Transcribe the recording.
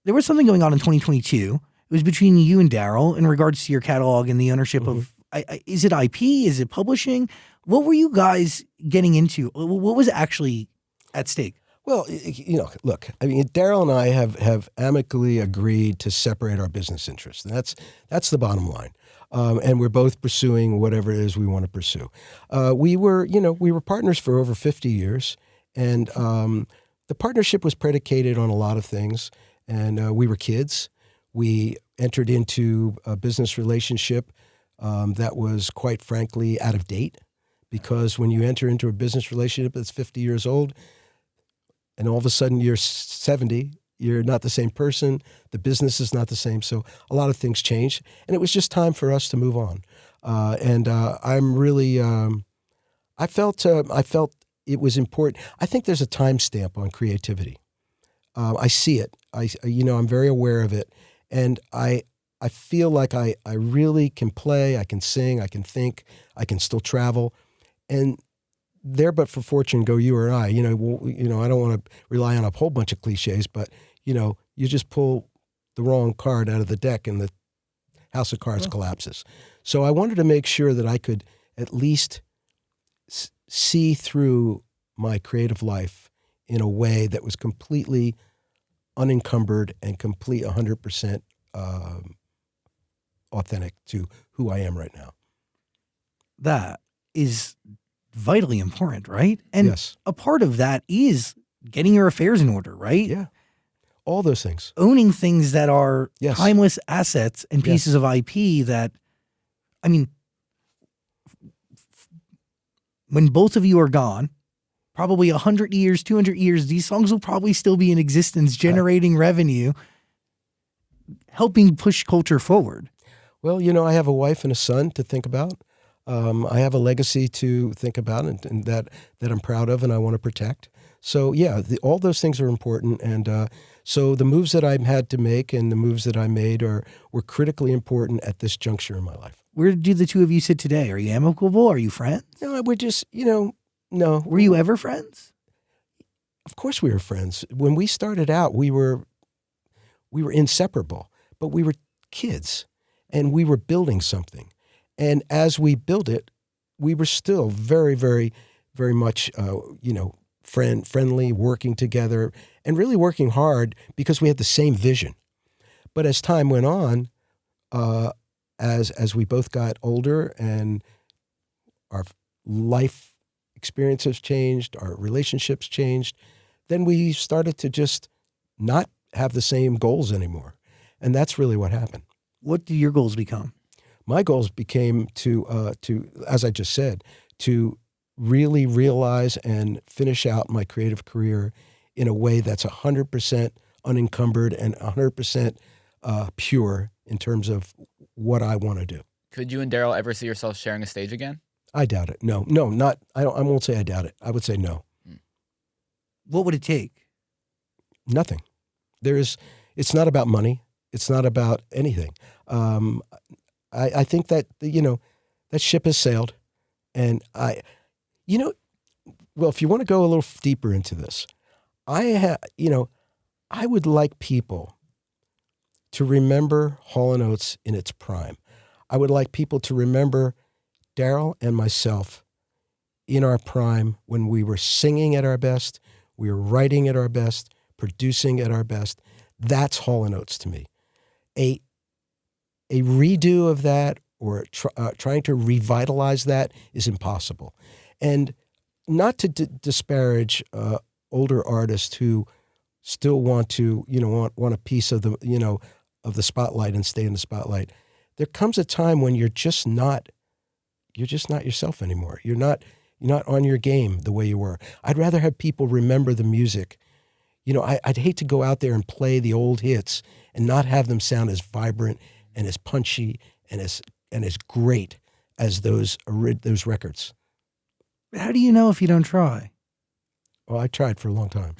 there was something going on in 2022. It was between you and Daryl in regards to your catalog and the ownership of, is it IP? Is it publishing? What were you guys getting into? What was actually at stake? Well, look, I mean, Daryl and I have amicably agreed to separate our business interests. That's the bottom line. And we're both pursuing whatever it is we want to pursue. We were partners for over 50 years, and the partnership was predicated on a lot of things. And we were kids. We entered into a business relationship that was, quite frankly, out of date, because when you enter into a business relationship that's 50 years old, and all of a sudden you're 70, you're not the same person. The business is not the same. So a lot of things changed, and it was just time for us to move on. I'm really, I felt it was important. I think there's a timestamp on creativity. I see it. I'm very aware of it, and I feel like I really can play. I can sing. I can think. I can still travel, and there, but for fortune, go you or I. I don't want to rely on a whole bunch of cliches, but you just pull the wrong card out of the deck and the house of cards collapses. So I wanted to make sure that I could at least see through my creative life in a way that was completely unencumbered and complete 100% authentic to who I am right now. That is vitally important, right? And yes. A part of that is getting your affairs in order, right? Yeah. All those things. Owning things that are yes. timeless assets and pieces yes. of IP that, I mean, when both of you are gone, probably 100 years, 200 years, these songs will probably still be in existence, generating revenue, helping push culture forward. Well, I have a wife and a son to think about. I have a legacy to think about and that I'm proud of and I want to protect. So, yeah, all those things are important. And so the moves that I've had to make and the moves that I made were critically important at this juncture in my life. Where do the two of you sit today? Are you amicable? Are you friends? No, we're just, no. Were you ever friends? Of course we were friends. When we started out, we were inseparable, but we were kids and we were building something. And as we built it, we were still very, very, very much, friendly, working together, and really working hard because we had the same vision. But as time went on, as we both got older and our life experiences changed, our relationships changed, then we started to just not have the same goals anymore. And that's really what happened. What do your goals become? My goals became to, as I just said, to really realize and finish out my creative career in a way that's 100% unencumbered and 100% pure in terms of what I want to do. Could you and Daryl ever see yourself sharing a stage again? I doubt it. No, not. I won't say I doubt it. I would say no. What would it take? Nothing. It's not about money. It's not about anything. I think that, that ship has sailed. And well, if you want to go a little deeper into this, I would like people to remember Hall Oates in its prime. I would like people to remember Daryl and myself in our prime when we were singing at our best, we were writing at our best, producing at our best. That's Hall Oates to me. A redo of that or trying to revitalize that is impossible. And not to disparage older artists who still want to, want a piece of the, of the spotlight and stay in the spotlight. There comes a time when you're just not yourself anymore. You're not on your game the way you were. I'd rather have people remember the music. I'd hate to go out there and play the old hits and not have them sound as vibrant and as punchy and as great as those records. How do you know if you don't try? Well, I tried for a long time.